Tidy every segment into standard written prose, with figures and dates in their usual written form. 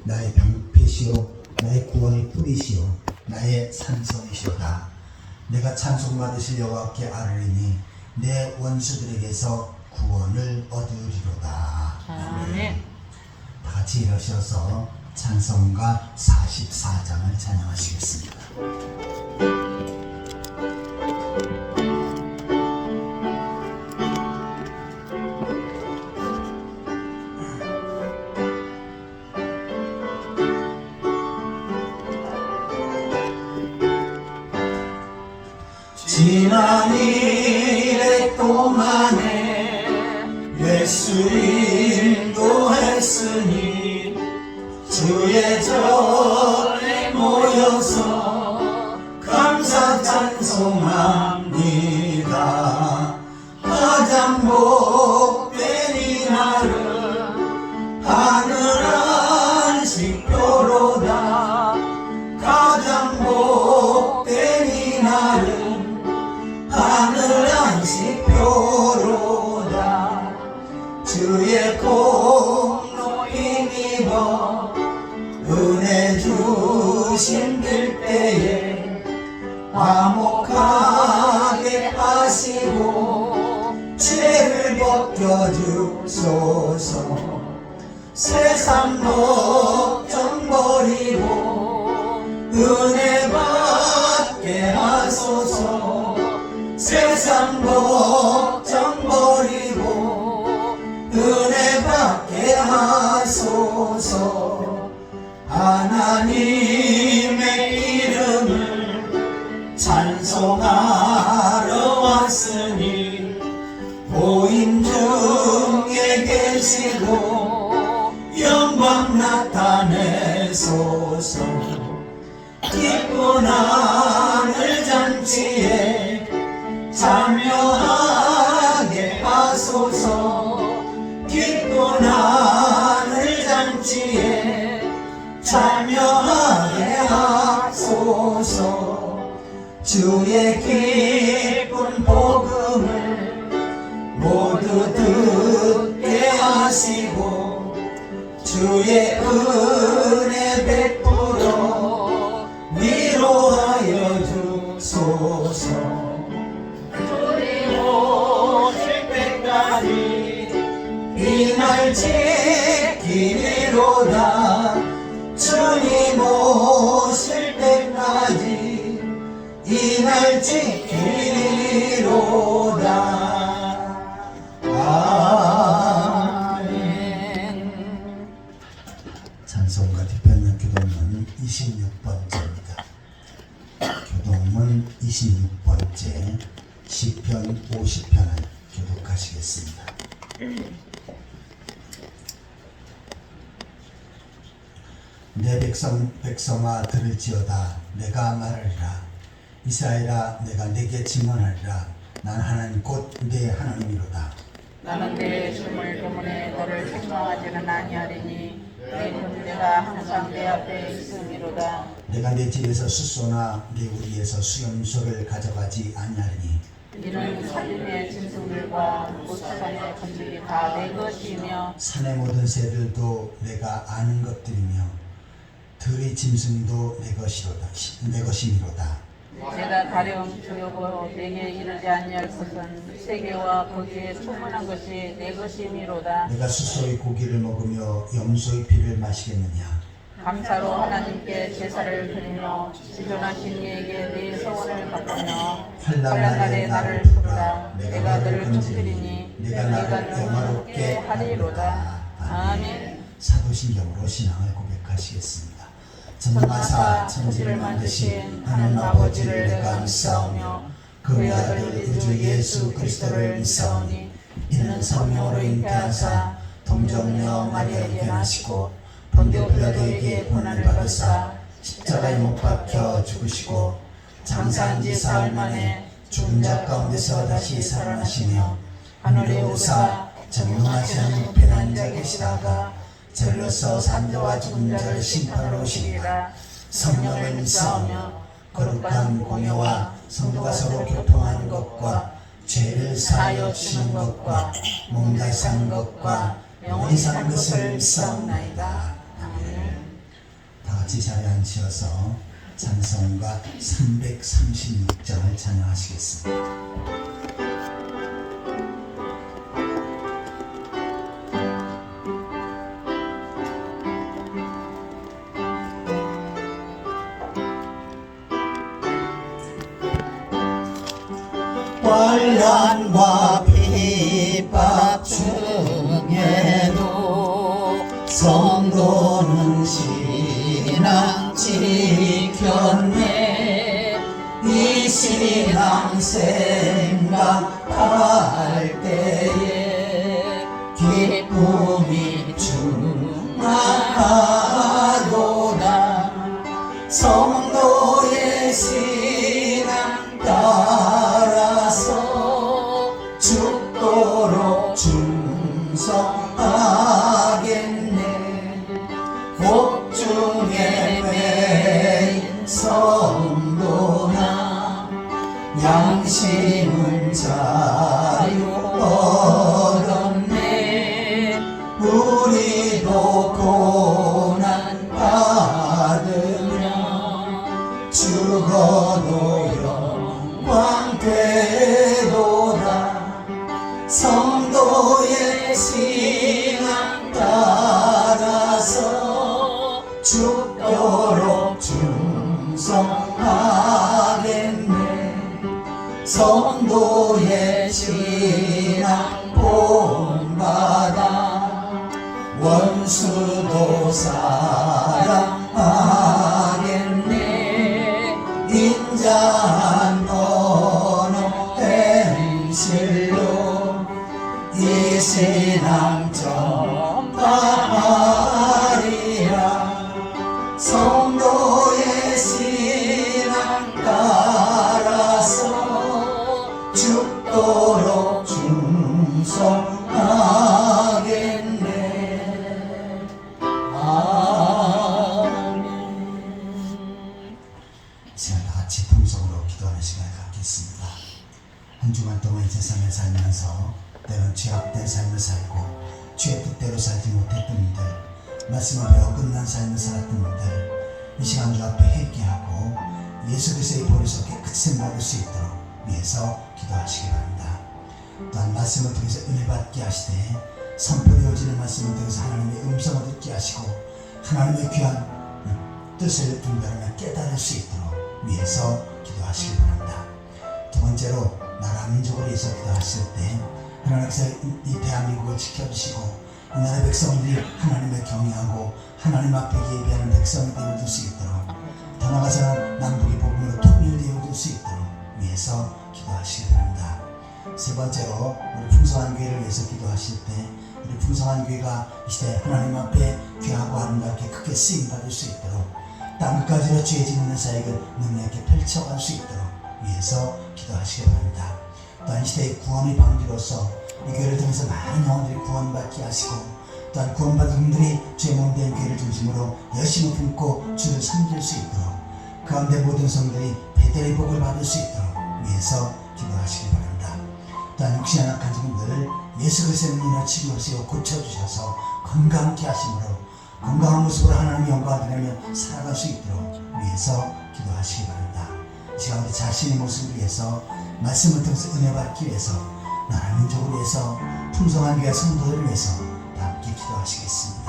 나의 방패시오 나의 구원의 뿌리시오 나의 산성이시오다. 내가 찬송받으실 여호와께 아뢰리니 내 원수들에게서 구원을 얻으리로다. 아멘. 다 같이 일어서서 찬송가 44장을 찬양하시겠습니다. 지난 일의 동안에 예수 인도했으니 주의 전에 모여서 감사 찬송합니다. 가장 복된 이날은 하늘 안식표로다. 가장 복된 이날은 하늘 안식표로다. 주의 공로 힘입어 은혜 주신 들때에 화목하게 하시고 죄를 벗겨주소서. 세상 걱정 버리고 은혜 받게 하소서. 세상 걱정 버리고 은혜 받게 하소서. 하나님의 이름을 찬송하러 왔으니 보임 중에 계시고 영광 나타내소서. 기쁜 하늘 잔치에 참여하게 하소서. 기쁜 하늘 잔치에 참여하게 하소서. 주의 기쁜 복음을 모두 듣게 하시고 주의 은혜 베풀어 위로하여 주소서. 이날 지키리로다. 주님 오실 때까지 이날 지키리로다. 아멘. 찬송가 뒤편은 교동문 26번째입니다. 교동문 26번째 시편 50편을 교독하시겠습니다. 내 백성아 들을지어다. 내가 말하리라. 이스라엘아 내가 내게 증언하리라. 난 하나님 곧 내 하나님이로다. 나는 내 주물 때문에 너를 책망하지는 아니하리니 내 군대가 항상 내 앞에 있음이로다. 내가 내 집에서 숫소나 내 우리에서 수염소를 가져가지 아니하리니 이는 살림의 짐승들과 모사산의 건질이 다 내 것이며 산의 모든 새들도 내가 아는 것들이며 들의 짐승도 내 것이미로다. 내가 가령 두려워 내게 이르지 아니할 것은 세계와 거기에 충만한 것이 내 것이미로다. 내가 숫소의 고기를 먹으며 염소의 피를 마시겠느냐. 감사로 하나님께 제사를 드리며 지존하신 이에게 내 소원을 갚으며 환난 날에 나를 부르라. 내가 너를 건지리니 내가 나를 영화롭게 하리로다. 아멘. 사도신경으로 신앙을 고백하시겠습니다. 전능하사 천지를 만드신 하나님 아버지를 내가 믿사오며 그의 아들 우주 예수 그리스도를 믿사오니 이는 성령으로 잉태하사 동정녀 마리아에게 나시고 본디오 빌라도에게 고난을 받으사 십자가에 못 박혀 죽으시고 장사한 지 사흘 만에 죽은 자 가운데서 다시 살아나시며 하늘에 오사 전능하신 우편한 자 계시다가 절로서 산자와 죽은 자를 심판하러 오시리라. 성령을 믿사오며 거룩한 공예와 성도가 서로 교통하는 것과 죄를 사하여 주시는 것과 몸다이 사는 것과 영원히 사는 것을 믿사옵나이다. 아멘. 같이 자리에 앉으셔서 찬송가 336장을 찬양하시겠습니다. 환난과 핍박 중에도 성도는 신앙 지켰네. 이 신앙 생각할 때에 기쁨이 충만하도다. 성도의 신앙 따라서 죽도록 충성하겠네. 복중에 매인 성도나 양심은 자유 얻었네. 우리도 고난 받으면 죽어도 영광 되도다. 성도의 신앙 따라서 죽도록 충성하겠네. 성도의 신앙 본받아 원수도 사랑하겠네. 인자한 언어 행실로 이 신앙 전파하리라. 성도의 신앙 따라서 죽도록 충성하겠네. 아멘. 시간 다 같이 통성으로 기도하는 시간을 갖겠습니다. 한 주간 동안 이 세상을 살면서 때론 죄악된 삶을 살고 죄의 뜻대로 살지 못했던 분들, 말씀을 배워 끝난 삶을 살았던 분들, 이 시간 주 앞에 회개하고 예수 그리스도의 보혈로 깨끗이 생각할 수 있도록 위해서 기도하시기 바랍니다. 또한 말씀을 통해서 은혜 받게 하시되 선포되어지는 말씀을 통해서 하나님의 음성을 듣게 하시고 하나님의 귀한 뜻을 분별하며 깨달을 수 있도록 위해서 기도하시기 바랍니다. 두 번째로 나라 민족을 위해서 기도하실 때 하나님께서 이 대한민국을 지켜주시고 이 나라 백성들이 하나님을 경외하고 하나님 앞에 예배하는 백성이 되어줄 수 있도록, 더 나아가서는 남북이 복음으로 통일되어줄 수 있도록 위해서 기도하시기 바랍니다. 세 번째로 우리 풍성한 교회를 위해서 기도하실 때 우리 풍성한 교회가 이 시대 하나님 앞에 귀하고 아름답게 크게 쓰임받을 수 있도록 땅끝까지로 죄 짓는 사역을 능력있게 펼쳐갈 수 있도록 위해서 기도하시기 바랍니다. 또한 이 시대의 구원의 방지로서 이 교회를 통해서 많은 영혼들이 구원받게 하시고, 또한 구원받은 분들이 주의 몸된 교회를 중심으로 열심히 품고 주를 섬길 수 있도록, 가운데 모든 성들이 베델의 복을 받을 수 있도록 위해서 기도하시기 바랍니다. 또한 육신에 약한 분들을 예수 그리스도의 이름으로 치료하시고 고쳐주셔서 건강케 하심으로 건강한 모습으로 하나님의 영광을 드리며 살아갈 수 있도록 위해서 기도하시기 바랍니다. 이 시간 우리 자신의 모습을 위해서, 말씀을 통해서 은혜 받기 위해서, 나라 민족을 위해서, 풍성한 교회 성도들을 위해서 다 함께 기도하시겠습니다.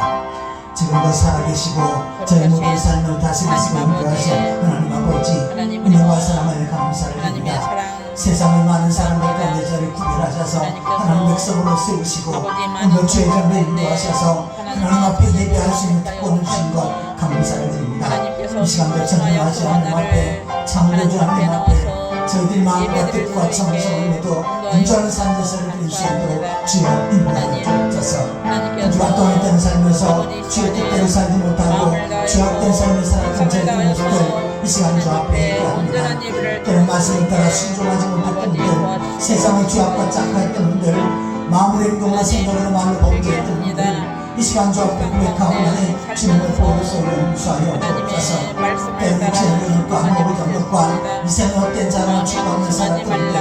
지금도 살아계시고 저희 모든 삶을 다스리시고 인도하신 하나님 아버지, 은혜와 사랑을 감사를 드립니다. 세상의 많은 사람들 가운데 저를 구별하셔서 하나님 백성으로 세우시고 오늘 주의 전에 인도하셔서 하나님 앞에 예배할 수 있는 특권을 주신 것 감사를 드립니다. 이 시간도 전능하신 하나님 앞에, 창조주 하나님 앞에 저희들이 마음과 뜻과 정성을 모두 온전한 삶에서 드릴 수 있도록 주여 인도하여 주옵소서. 한 주간 동안 있던 삶에서 주의 뜻대로 살지 못하고 죄악된 삶을 살았던 저희들 모두들 이 시간 주 앞에 예배합니다. 때는 말씀에 따라 순종하지 못했던 분들, 세상의 죄악과 짝하였던 분들, 마음으로 행동과 생각으로 마음을 범죄했던 분들, 이 시간 주 앞에 고백하오니 주님을 보호해서 용서하여 주옵소서. 때는 죄악과 한목의 정력과 이생의 헛된 자랑 추구하며 살았던 분들,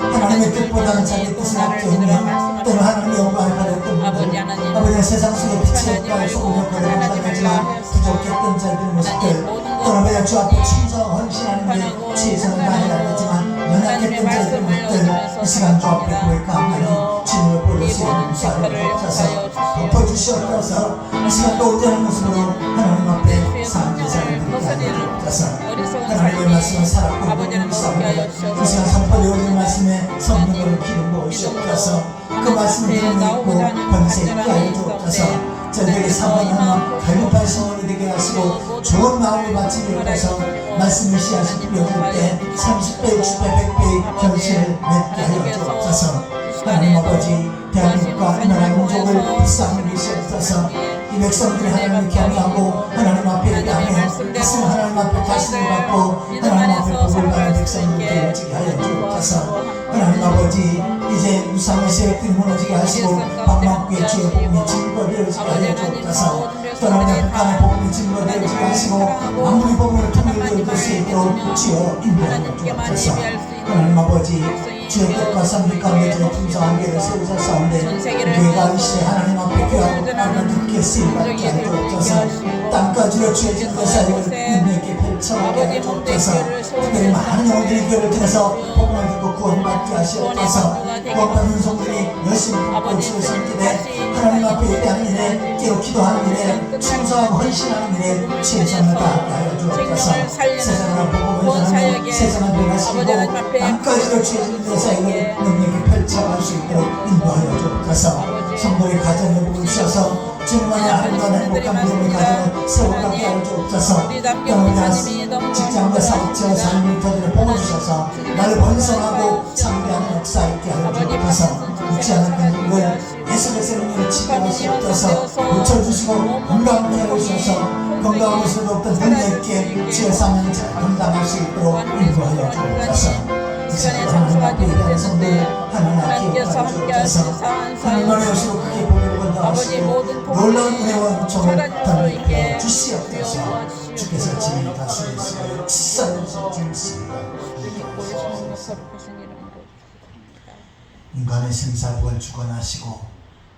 하나님의 뜻보다는 자기 뜻을 앞세우며 때로 하나님의 영광을 가렸던 분들, 아버지의 세상 속에 빛의 역할을 소금 역할을 감당하지만 부족했던 자들의 모습들 떠나며 주 앞에 충성하고 헌신하는 게 최선을 다하였지만 연약했던 자들의 모습들 이 시간 주 앞에 고백하오니 주님의 볼로 세우는 사역을 주셔서 덮어주시옵소서. 이 시간도 온전한 모습으로 하나님 앞에 산제사를 드리게 하여 주옵소서. 하나님의 말씀을 살았고 복음을 쌓는데 이 시간 선포되어진 말씀에 성령으로 기름 부으시옵소서. 그 말씀을 믿고 권세 있게 하여 주옵소서. 저들에게 사모하는 갈급한 신령이 되게 하시고 좋은 마음을 바치게 하셔서 말씀을 씨앗이 뿌려질 때 30배, 60배, 100배의 결실을 맺게 하여 주옵소서. 하나님 아버지, 대한민국과 나라 민족을 불쌍히 여기시옵소서. 이 백성들이 하나님을 경외하고 하나님 앞에 예배하며 가슴 하나님 앞에 자신을 갖고 하나님 앞에 복을 받는 백성들이 되어지게 하여 주옵소서. 하나님 아버지, 이제 우상의 세력들이 무너지게 하시고 방망구의 주의 복음이 증거되어지게 하여 주옵소서. 떠나며 북한의 복음이 증거되어지게 하시고 아무리 복음을 통일되어질 수 있도록 주여 인도하여 주옵소서. 하나님 아버지, 주의 뜻과 섭리 가운데 저희 풍성한 교회를 세우셨사온데 교회가 이 시대 하나님 앞에 귀하고 나는 듣게 쓰임받게 하여 주옵소서. 땅까지로 주의 진도 사역을 능력있게 펼쳐나가게 하여 주옵소서. 특별히 많은 영혼들이 교회를 통해서 복음을 듣고 구원받게 하시옵소서. 구원받는 성들이 열심히 듣고 주를 섬기되 하나님 앞에 예배하는 일에 깨어 기도하는 일에 충성하고 헌신하는 일에 최선을 다하게 하여 주옵소서. 세상을 복음을 전하며 세상을 변화시키고 땅까지로 주의 진도 사역을 능력있게 펼쳐갈 수 있도록 인도하여 주옵소서. 성도의 가정에 복을 주셔서 주님만의 아름다운 행복한 믿음의 가정을 세워가게 하여 주옵소서. 떠나는 직장과 사업체와 삶을 터지는 복을 주셔서 나를 번성하고 창대하는 역사 있게 하여 주옵소서. 잊지 않은 행복을 예수 그리스도의 이름으로 치료하시옵소서. 고쳐주시고 건강하게 하여 주셔서 건강한 모습으로 없던 능력 있게 주의 사명을 잘 감당할 수 있도록 인도하여 주옵소서. 하나님 앞에 예배하는 성도를 하나님 기억하여 주옵소서. 하나님만의 여시로 크게 복을 건강하시고 놀라운 은혜와 은총을 덧입혀 주시옵소서. 주께서 진리 다스리시고 지사하시고 주십니다. 인간의 생사복을 주관하시고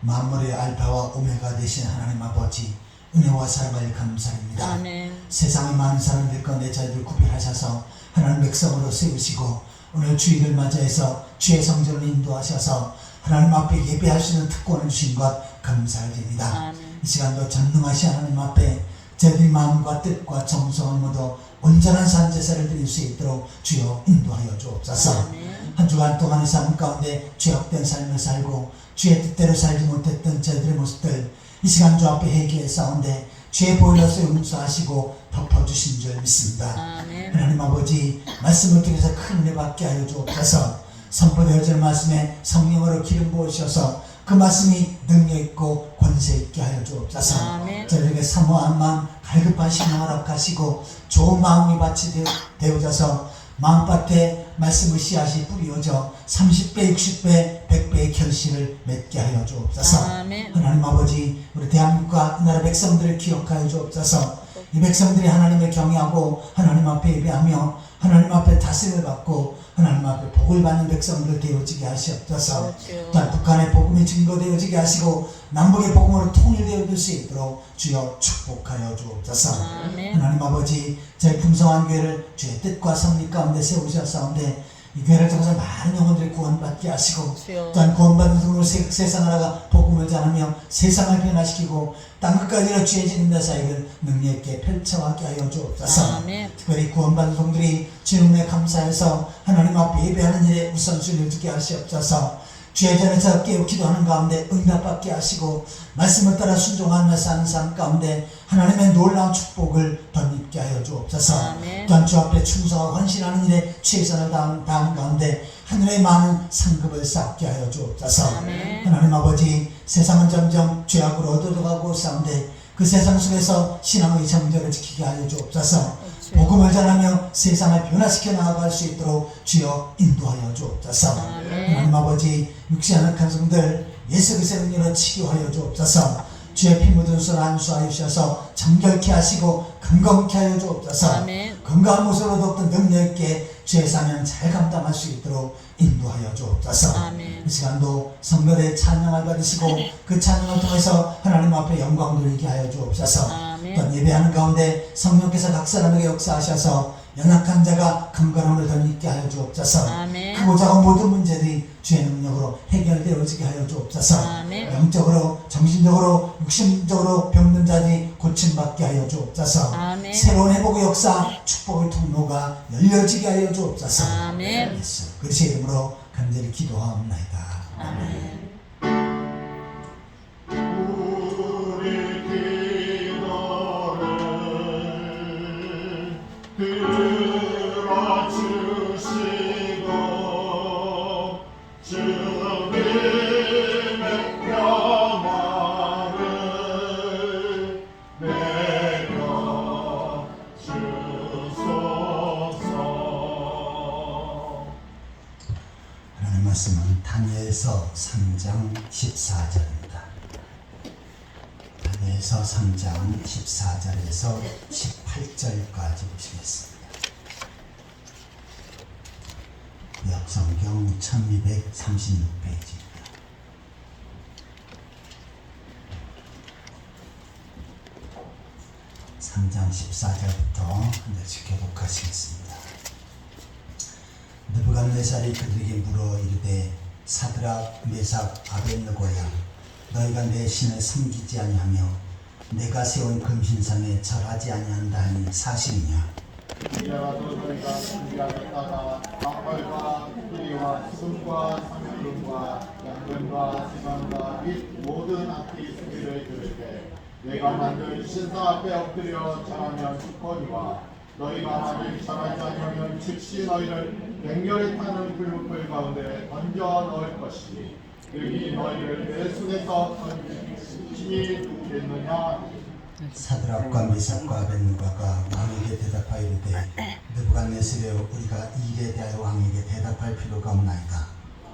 만물의 알파와 오메가 되신 하나님 아버지, 은혜와 사랑을 감사합니다. 아멘. 세상의 많은 사람들 가운데 저희들 구별하셔서 하나님 백성으로 세우시고 오늘 주일을 맞이해서 주의 성전을 인도하셔서 하나님 앞에 예배할 수 있는 특권을 주신 것 감사드립니다. 아멘. 이 시간도 전능하신 하나님 앞에 저희들의 마음과 뜻과 정성을 모두 온전한 산제사를 드릴 수 있도록 주여 인도하여 주옵소서. 한 주간 동안의 삶 가운데 죄악된 삶을 살고 주의 뜻대로 살지 못했던 저희들의 모습들 이 시간 주 앞에 회개의 싸운데 죄의 보혈로서 용서하시고 덮어주신 줄 믿습니다. 아멘. 하나님 아버지, 말씀을 통해서 큰 은혜 받게 하여 주옵소서. 선포되어질 말씀에 성령으로 기름 부으셔서 그 말씀이 능력 있고 권세 있게 하여 주옵소서. 아멘. 저희에게 사모한 마음, 갈급한 신앙을 허락하시고 좋은 마음이 밭이 되어져서 마음밭에 말씀의 씨앗이 뿌리어져 30배, 60배, 100배의 결실을 맺게 하여 주옵소서. 아멘. 하나님 아버지, 우리 대한민국과 이 나라 백성들을 기억하여 주옵소서. 이 백성들이 하나님을 경외하고 하나님 앞에 예배하며 하나님 앞에 다스림을 받고 하나님 앞에 복을 받는 백성들 되어지게 하시옵소서. 또한 북한의 복음이 증거되어지게 하시고 남북의 복음으로 통일되어질 수 있도록 주여 축복하여 주옵소서. 아멘. 하나님 아버지, 저희 풍성한 교회를 주의 뜻과 섭리 가운데 세우셨사온데 이 교회를 통해서 많은 영혼들이 구원받게 하시고 또한 구원받는 성으로 세상 나라가 복음을 전하며 세상을 변화시키고 땅끝까지로 주의 진임자 사역을 능력 있게 펼쳐가게 하여 주옵소서. 아멘. 특별히 구원받은 성들이 주님에 감사해서 하나님 앞에 예배하는 일에 우선순위를 두게 하시옵소서. 주의 전에서 깨어 기도하는 가운데 응답받게 하시고 말씀을 따라 순종하며 사는 삶 가운데 하나님의 놀라운 축복을 덧입게 하여 주옵소서. 아멘. 또한 주 앞에 충성하고 헌신하는 일에 최선을 다하는 가운데 하늘의 많은 상급을 쌓게 하여 주옵소서. 아멘. 하나님 아버지, 세상은 점점 죄악으로 어두워가고 싸운데 그 세상 속에서 신앙의 정절을 지키게 하여 주옵소서. 복음을 전하며 세상을 변화시켜 나아갈 수 있도록 주여 인도하여 주옵소서. 하나님 아버지, 육신의 악한 성들 예수 그리스도의 이름으로 치유하여 주옵소서. 주의 피 묻은 손 안수하여 주셔서 정결케 하시고 건강케 하여 주옵소서. 아멘. 건강한 모습으로 더욱더 능력 있게 주의 사명 잘 감당할 수 있도록 인도하여 주옵소서. 아멘. 이 시간도 성도의 찬양을 받으시고 그 찬양을 통해서 하나님 앞에 영광 돌리게 하여 주옵소서. 아멘. 또 예배하는 가운데 성령께서 각 사람에게 역사하셔서 연약한 자가 강건함을 더 있게 하여 주옵소서. 아멘. 크고 작은 모든 문제들이 주의 능력으로 해결되어지게 하여 주옵소서. 아멘. 영적으로 정신적으로 육신적으로 병든 자들이 고침받게 하여 주옵소서. 아멘. 새로운 회복의 역사 축복의 통로가 열려지게 하여 주옵소서. 아멘. 예수 그리스도의 이름으로 간절히 기도하옵나이다. 아멘. 우리 기도를 들어주시고 주님의 평화를 내려 주소서. 하나님 말씀은 다니엘서 3장 14절입니다. 다니엘서 3장 14절에서 18절까지 보시겠습니다. 구약성경 1236페이지입니다. 삼 장 14절부터 한 절씩 교독하시겠습니다. 느부갓네살이 그들에게 물어 이르되 사드락 메삭 아벳느고야 너희가 내 신을 섬기지 아니하며 내가 세운 금신상에 절하지 아니한다 하니 사실이냐? 이라도 너희가 준비하였다가 막걸과 뿌리와 술과 상품과 양근과 시간과 및 모든 악기 소리를 들을 때 내가 만든 신상 앞에 엎드려 절하면 죽거니와 너희가 만일 절하지 아니하면 즉시 너희를 맹렬히 타는 불붙불 가운데 던져 넣을 것이니 여기 너희를 내 손에서 던지지 않겠느냐. 사드락과 메삭과 아벳느고가 왕에게 대답하여 이르되 느부갓네살여 우리가 이 일에 대하여 왕에게 대답할 필요가 없나이다.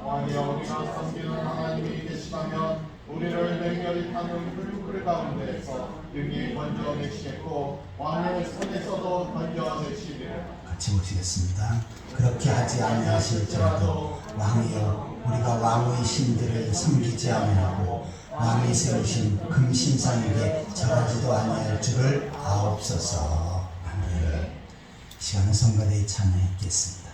왕이여 우리가 섬기는 하나님이 계시다면 우리를 맹렬히 타는 불불 가운데에서 능히 건져내시겠고 왕의 손에서도 건져내시리라. 같이 보시겠습니다. 그렇게 하지 아니하실지라도 왕이여 우리가 왕의 신들을 섬기지 아니하고 왕이 세우신 금신상에게 절하지도 아니할 줄을 아옵소서. 아멘. 시간은 성가대에 찬양했겠습니다.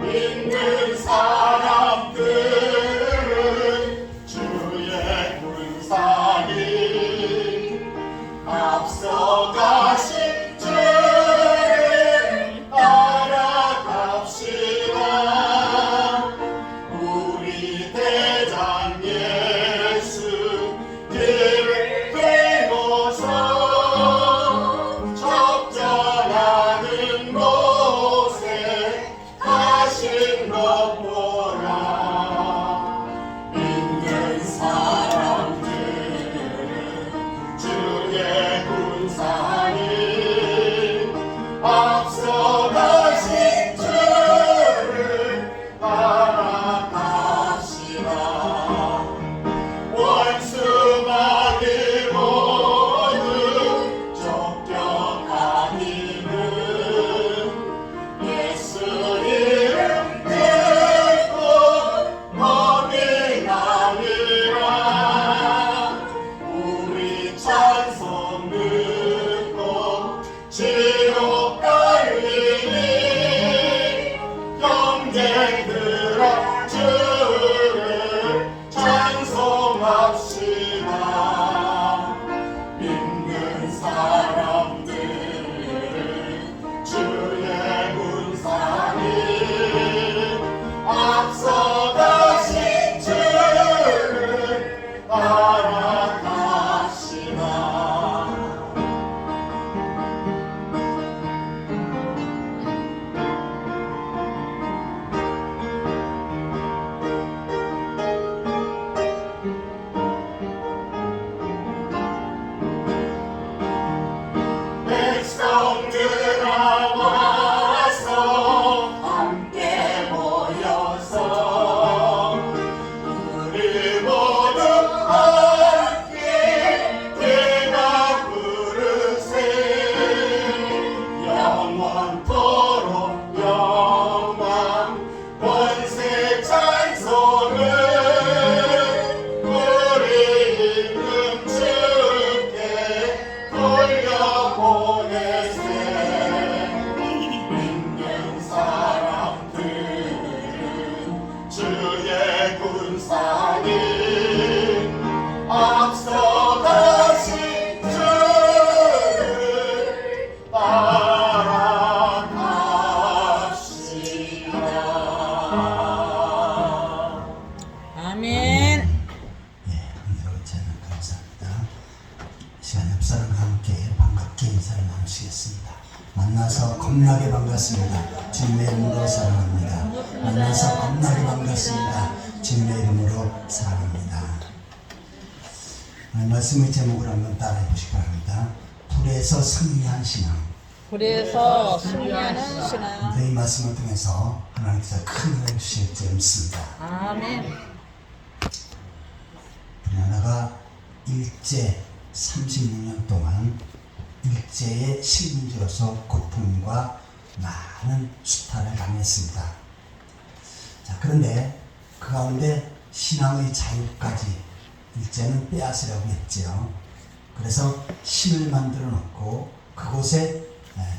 믿는 사람들은 주의 군사니 앞서가신 주를 따라갑시다. 우리 대장 예수 길을 들고서 적절하는 곳에 가신 것 만나서 겁나게 반갑습니다. 주님의 이름으로 사랑합니다. 만나서 겁나게 반갑습니다. 주님의 이름으로 사랑합니다. 말씀의 제목을 한번 따라해 보시기 바랍니다. 불에서 승리한 신앙. 불에서 승리하는 신앙. 이 말씀을 통해서 하나님께서 큰 은혜를 주실 줄 믿습니다. 아멘. 우리 나라가 일제 36년 동안 일제의 식민지로서 고통과 많은 수탈을 당했습니다. 자, 그런데 그 가운데 신앙의 자유까지 일제는 빼앗으려고 했죠. 그래서 신을 만들어 놓고 그곳에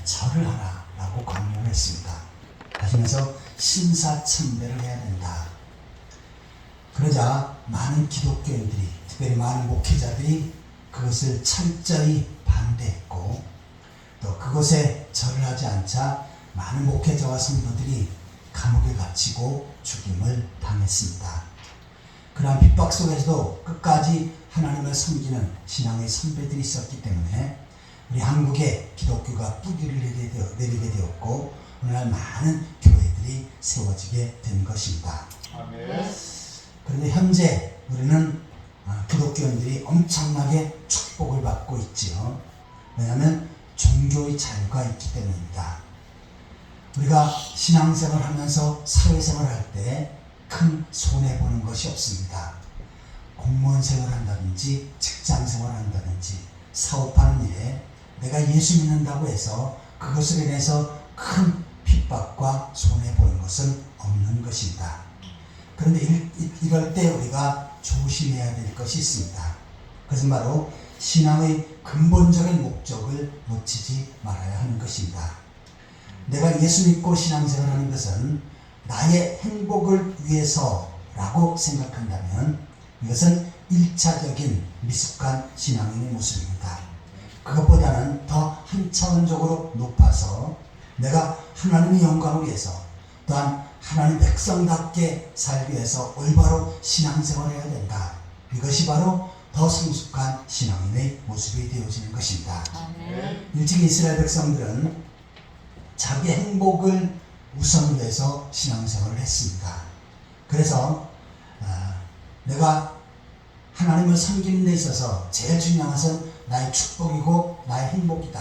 절을 하라라고 강요를 했습니다. 하시면서 신사참배를 해야 된다. 그러자 많은 기독교인들이, 특별히 많은 목회자들이 그것을 철저히 반대했고, 또 그곳에 절을 하지 않자 많은 목회자와 성도들이 감옥에 갇히고 죽임을 당했습니다. 그러한 핍박 속에서도 끝까지 하나님을 섬기는 신앙의 선배들이 있었기 때문에 우리 한국에 기독교가 뿌리를 내리게 되었고, 오늘날 많은 교회들이 세워지게 된 것입니다. 아멘. 그런데 현재 우리는 기독교인들이 엄청나게 축복을 받고 있지요. 왜냐하면 종교의 자유가 있기 때문입니다. 우리가 신앙생활 하면서 사회생활 할 때 큰 손해보는 것이 없습니다. 공무원 생활 한다든지 직장생활 한다든지 사업하는 일에 내가 예수 믿는다고 해서 그것으로 인해서 큰 핍박과 손해보는 것은 없는 것입니다. 그런데 이럴 때 우리가 조심해야 될 것이 있습니다. 그것은 바로 신앙의 근본적인 목적을 놓치지 말아야 하는 것입니다. 내가 예수 믿고 신앙생활하는 것은 나의 행복을 위해서라고 생각한다면 이것은 1차적인 미숙한 신앙인의 모습입니다. 그것보다는 더 한 차원적으로 높아서 내가 하나님의 영광을 위해서, 또한 하나님 백성답게 살기 위해서 올바로 신앙생활을 해야 된다. 이것이 바로 더 성숙한 신앙인의 모습이 되어지는 것입니다. 아멘. 일찍 이스라엘 백성들은 자기 행복을 우선으로 해서 신앙생활을 했습니다. 그래서 내가 하나님을 섬기는 데 있어서 제일 중요한 것은 나의 축복이고 나의 행복이다.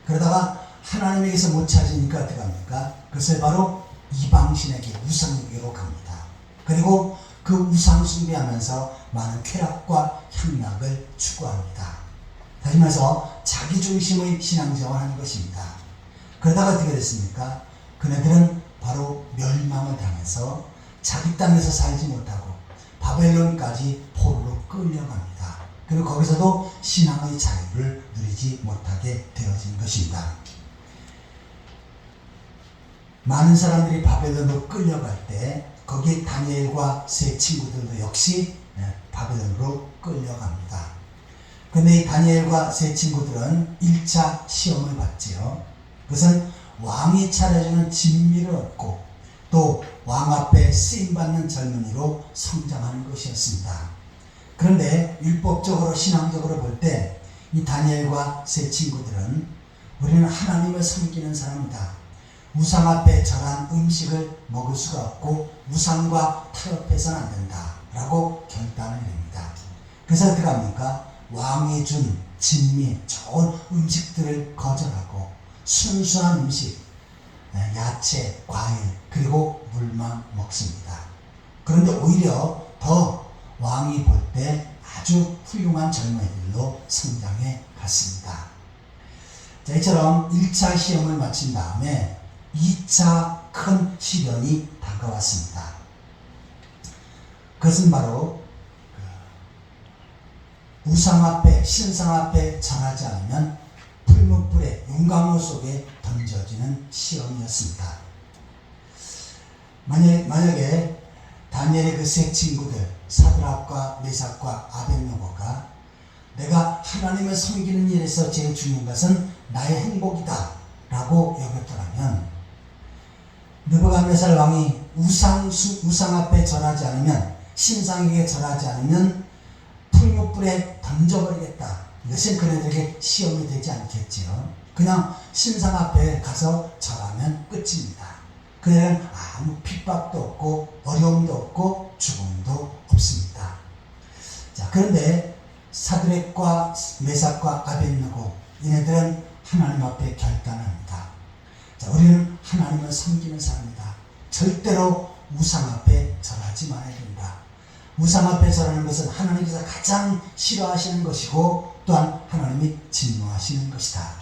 그러다가 하나님에게서 못 찾으니까 어떻게 합니까? 그것을 바로 이방신에게, 우상에게로 갑니다. 그리고 그 우상 숭배하면서 많은 쾌락과 향락을 추구합니다. 다시 말해서 자기중심의 신앙생활을 하는 것입니다. 그러다가 어떻게 됐습니까? 그네들은 바로 멸망을 당해서 자기 땅에서 살지 못하고 바벨론까지 포로로 끌려갑니다. 그리고 거기서도 신앙의 자유를 누리지 못하게 되어진 것입니다. 많은 사람들이 바벨론으로 끌려갈 때 거기에 다니엘과 세 친구들도 역시 바벨론으로 끌려갑니다. 그런데 이 다니엘과 세 친구들은 1차 시험을 받지요. 그것은 왕이 차려주는 진미를 얻고 또 왕 앞에 쓰임받는 젊은이로 성장하는 것이었습니다. 그런데 율법적으로 신앙적으로 볼 때 이 다니엘과 세 친구들은 우리는 하나님을 섬기는 사람이다. 우상 앞에 절한 음식을 먹을 수가 없고 우상과 타협해서는 안 된다 라고 결단을 내립니다. 그래서 어떻게 합니까? 왕이 준 진미, 좋은 음식들을 거절하고 순수한 음식, 야채, 과일, 그리고 물만 먹습니다. 그런데 오히려 더 왕이 볼 때 아주 훌륭한 젊은이들로 성장해 갔습니다. 자, 이처럼 1차 시험을 마친 다음에 2차 큰 시련이 다가왔습니다. 그것은 바로 우상 앞에, 신상 앞에 절하지 않으면 풀무불에, 용광로 속에 던져지는 시험이었습니다. 만약에 다니엘의 그 세 친구들 사드락과 메삭과 아벳느고가 내가 하나님을 섬기는 일에서 제일 중요한 것은 나의 행복이다 라고 여겼더라면, 느부갓네살 왕이 우상 앞에 절하지 않으면, 신상에게 절하지 않으면 풀무불에 던져버리겠다 이것은 그들에게 시험이 되지 않겠지요. 그냥 신상 앞에 가서 절하면 끝입니다. 그들은 아무 핍박도 없고 어려움도 없고 죽음도 없습니다. 자, 그런데 사드락과 메삭과 아벳느고 얘네들은 하나님 앞에 결단합니다. 자, 우리는 하나님을 섬기는 사람이다. 절대로 우상 앞에 절하지 말아야 된다. 우상 앞에 절하는 것은 하나님께서 가장 싫어하시는 것이고 또한 하나님이 진노하시는 것이다.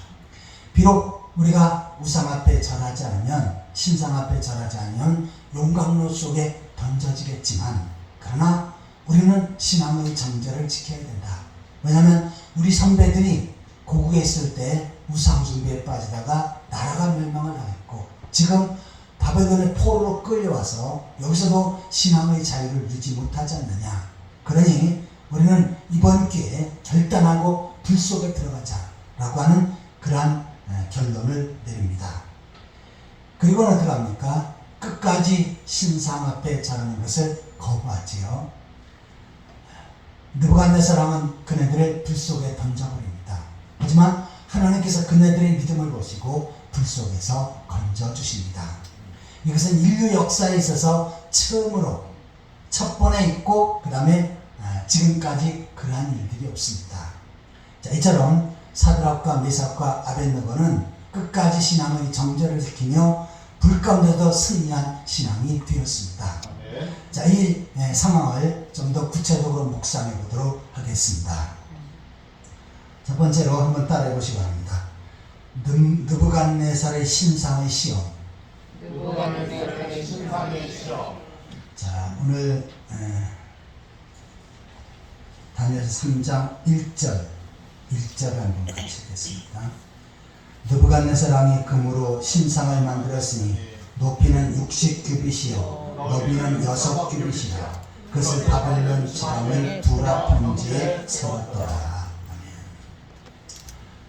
비록 우리가 우상 앞에 절하지 않으면, 신상 앞에 절하지 않으면 용광로 속에 던져지겠지만, 그러나 우리는 신앙의 정절을 지켜야 된다. 왜냐하면 우리 선배들이 고국에 있을 때 우상 숭배에 빠지다가 나라가 멸망을 당했고, 지금 바벨론의 포로로 끌려와서 여기서도 신앙의 자유를 누리지 못하지 않느냐. 그러니 우리는 이번 기회에 결단하고 불 속에 들어가자라고 하는 그러한 결론을 내립니다. 그리고는 어떻게 합니까? 끝까지 신상 앞에 절하는 것을 거부하지요. 느부갓네살왕은 그네들을 불 속에 던져버립니다. 하지만 하나님께서 그네들의 믿음을 보시고 불 속에서 건져주십니다. 이것은 인류 역사에 있어서 처음으로 첫 번에 있고 그 다음에 지금까지 그러한 일들이 없습니다. 자, 이처럼 사드락과 메삭과 아벳느고는 끝까지 신앙의 정절을 지키며 불 가운데도 승리한 신앙이 되었습니다. 자, 이 상황을 좀 더 구체적으로 묵상해 보도록 하겠습니다. 첫 번째로 한번 따라해 보시기 바랍니다. 느부갓네살의 신상의 시험. 느부갓네살의 신상의 시험. 자, 오늘 다니엘서 3장 1절을 한번 같이 읽겠습니다. 느부갓네살 왕이 금으로 신상을 만들었으니 높이는 60규빗이요 너비는 6규빗이라 그것을 바벨론 지방의 두라 평지에 세웠더라. 아멘.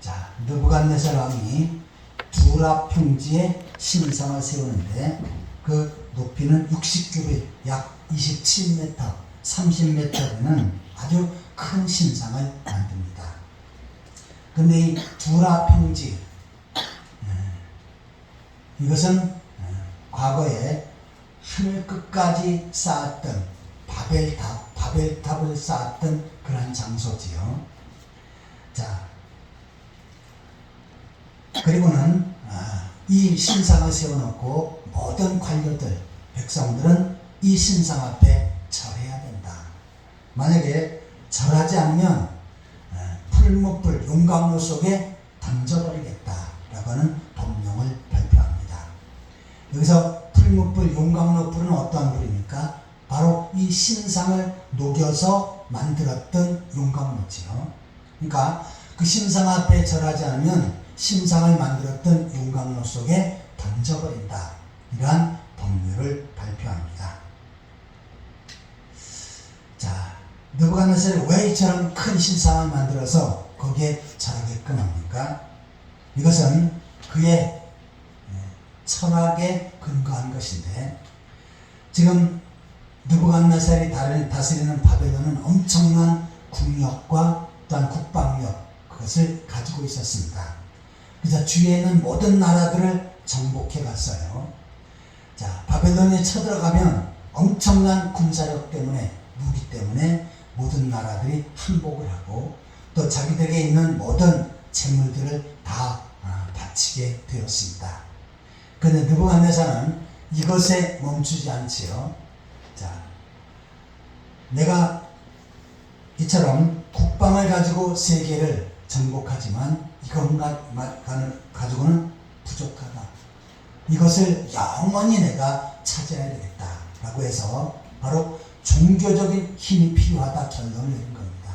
자, 느부갓네살 왕이 두라 평지에 신상을 세우는데 그 높이는 60규빗, 약 27m, 30m 되는 아주 큰 신상을 만듭니다. 그런데 이 두라 평지, 이것은 과거에 하늘 끝까지 쌓았던 바벨탑을 쌓았던 그러한 장소지요. 자, 그리고는 이 신상을 세워놓고 모든 관료들, 백성들은 이 신상 앞에 절해야 된다. 만약에 절하지 않으면 풀무불 용광로 속에 던져버리겠다라고 하는 법령을 발표합니다. 여기서 풀무불 용광로 불은 어떠한 불입니까? 바로 이 신상을 녹여서 만들었던 용광로지요. 그러니까 그 신상 앞에 절하지 않으면 신상을 만들었던 용광로 속에 던져버린다. 이러한 법률을 발표합니다. 자, 느부갓네살이 왜 이처럼 큰 신상을 만들어서 거기에 절하게끔 합니까? 이것은 그의 철학에 근거한 것인데, 지금 느부갓네살이 다스리는 바벨론은 엄청난 국력과 또한 국방력, 그것을 가지고 있었습니다. 그래서 주위에는 모든 나라들을 정복해 갔어요. 자, 바벨론에 쳐들어가면 엄청난 군사력 때문에, 무기 때문에 모든 나라들이 항복을 하고 또 자기들에게 있는 모든 재물들을 다 바치게 되었습니다. 그런데 느부갓네살은 이것에 멈추지 않지요. 자, 내가 이처럼 국방을 가지고 세계를 정복하지만 이것만 가지고는 부족하다. 이것을 영원히 내가 찾아야 되겠다라고 해서 바로 종교적인 힘이 필요하다 결론을 내린 겁니다.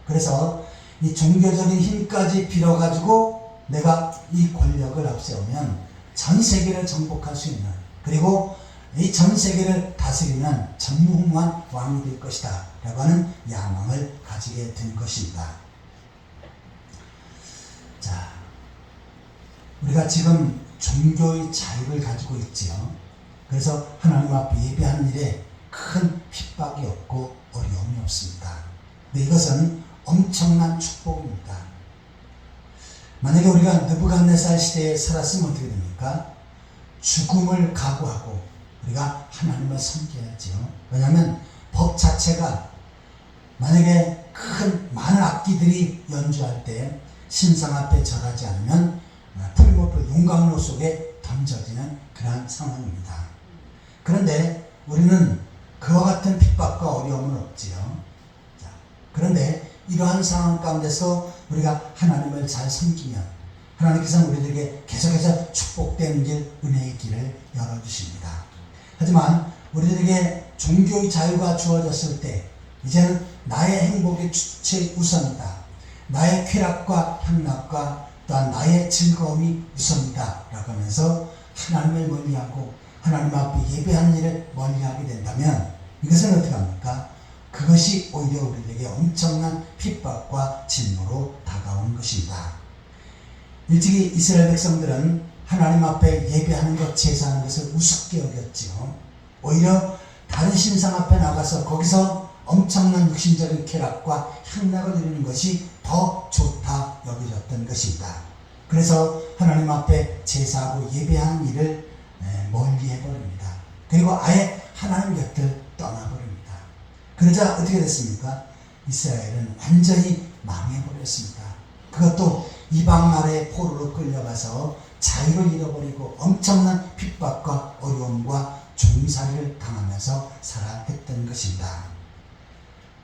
그래서 이 종교적인 힘까지 빌어가지고 내가 이 권력을 앞세우면 전 세계를 정복할 수 있는, 그리고 이 전 세계를 다스리는 전무후무한 왕이 될 것이다 라고 하는 야망을 가지게 된 것입니다. 자, 우리가 지금 종교의 자유를 가지고 있지요. 그래서 하나님 앞에 예배하는 일에 큰 핍박이 없고 어려움이 없습니다. 근데 이것은 엄청난 축복입니다. 만약에 우리가 느부갓네살 시대에 살았으면 어떻게 됩니까? 죽음을 각오하고 우리가 하나님을 섬겨야죠. 왜냐하면 법 자체가 만약에 많은 악기들이 연주할 때 신상 앞에 절하지 않으면 풀무불 용광로 속에 던져지는 그러한 상황입니다. 그런데 우리는 그와 같은 핍박과 어려움은 없지요. 자, 그런데 이러한 상황 가운데서 우리가 하나님을 잘 섬기면 하나님께서는 우리들에게 계속해서 축복된 길, 은혜의 길을 열어주십니다. 하지만 우리들에게 종교의 자유가 주어졌을 때 이제는 나의 행복이 최우선이다. 나의 쾌락과 향락과 또한 나의 즐거움이 우선이다 라고 하면서 하나님을 멀리하고 하나님 앞에 예배하는 일을 멀리하게 된다면 이것은 어떻게 합니까? 그것이 오히려 우리에게 엄청난 핍박과 진노로 다가오는 것입니다. 일찍이 이스라엘 백성들은 하나님 앞에 예배하는 것, 제사하는 것을 우습게 여겼지요. 오히려 다른 신상 앞에 나가서 거기서 엄청난 육신적인 쾌락과 향락을 누리는 것이 더 좋다 여겨졌던 것입니다. 그래서 하나님 앞에 제사하고 예배하는 일을 멀리 해버립니다. 그리고 아예 하나님 곁을 떠나버립니다. 그러자 어떻게 됐습니까? 이스라엘은 완전히 망해버렸습니다. 그것도 이방 나라의 포로로 끌려가서 자유를 잃어버리고 엄청난 핍박과 어려움과 종살이를 당하면서 살아했던 것입니다.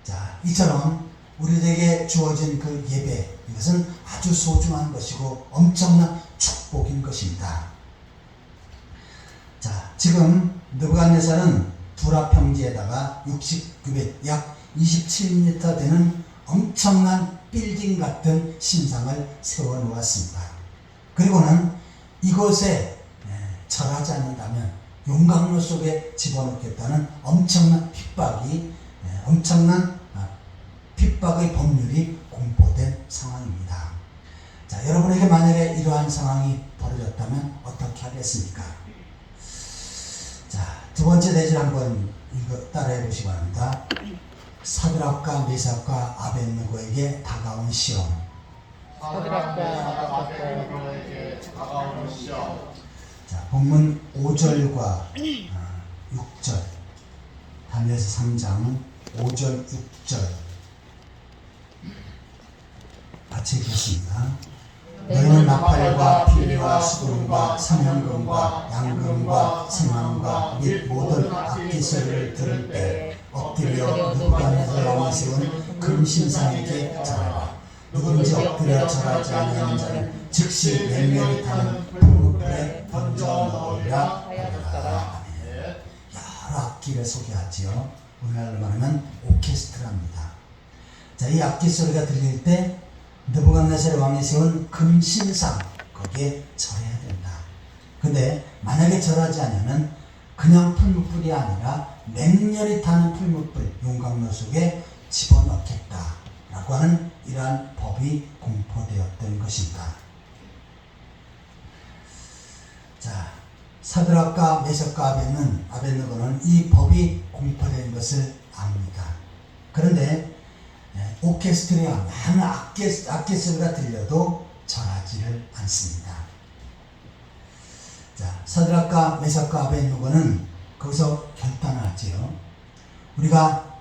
자, 이처럼 우리에게 주어진 그 예배, 이것은 아주 소중한 것이고 엄청난 축복인 것입니다. 자, 지금 느부갓네살은 두라 평지에다가 60규빗, 약 27m 되는 엄청난 빌딩 같은 신상을 세워 놓았습니다. 그리고는 이곳에 절하지 않는다면 용광로 속에 집어넣겠다는 엄청난 핍박의 법률이 공포된 상황입니다. 자, 여러분에게 만약에 이러한 상황이 벌어졌다면 어떻게 하겠습니까? 자, 두 번째 대질 한번 따라해 보시기 바랍니다. 사드락과 메삭과 아벳느고에게 다가온 시험. 사드락과 아벳느고에게 다가오는 시험. 자, 본문 5절과 6절, 다니엘서 3장 5절, 6절 같이 읽겠습니다. 너희는 나팔과 피리와 수금과 삼현금과 양금과 생황과 및 모든 악기 소리를 들을 때 엎드려 느부갓네살 왕이 세운 금신상에게 절하라. 누구든지 엎드려 절하지 아니하는 자는 즉시 맹렬히 타는 불에 던져 넣으리라 하였더라. 여러 악기를 소개하지요. 오늘날로 말하면 오케스트라입니다. 자, 이 악기 소리가 들릴 때 느부갓네살 왕이 세운 금신상, 거기에 절해야 된다. 근데 만약에 절하지 않으면 그냥 풀무불이 아니라 맹렬히 타는 풀무불, 용광로 속에 집어넣겠다 라고 하는 이러한 법이 공포되었던 것입니다. 자, 사드락과 메삭과 아벳느고는 이 법이 공포된 것을 압니다. 그런데 오케스트라와 많은 악기 소리가 들려도 절하지를 않습니다. 자, 사드락과 메삭과 아벳느고는 거기서 결단하지요. 우리가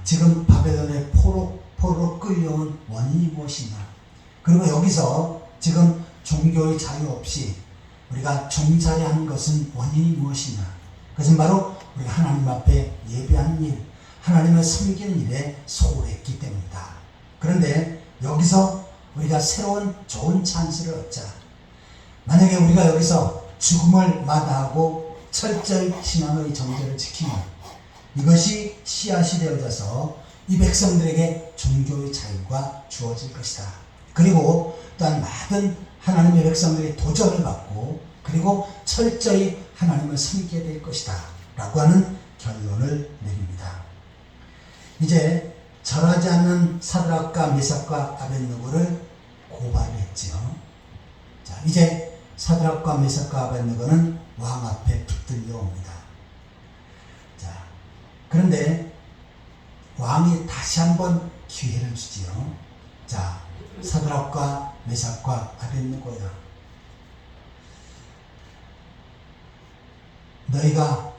지금 바벨론의 포로로 끌려온 원인이 무엇이냐, 그리고 여기서 지금 종교의 자유 없이 우리가 종살이하는 것은 원인이 무엇이냐, 그것은 바로 우리가 하나님 앞에 예배하는 일, 하나님을 섬기는 일에 소홀했기 때문이다. 그런데 여기서 우리가 새로운 좋은 찬스를 얻자. 만약에 우리가 여기서 죽음을 마다하고 철저히 신앙의 정죄를 지키면 이것이 씨앗이 되어져서 이 백성들에게 종교의 자유가 주어질 것이다. 그리고 또한 많은 하나님의 백성들이 도전을 받고 그리고 철저히 하나님을 섬기게 될 것이다 라고 하는 결론을 내립니다. 이제 절하지 않는 사드락과 메삭과 아벳느고를 고발했지요. 자, 이제 사드락과 메삭과 아벳느고는 왕 앞에 붙들려 옵니다. 자, 그런데 왕이 다시 한번 기회를 주지요. 자, 사드락과 메삭과 아벳느고야, 너희가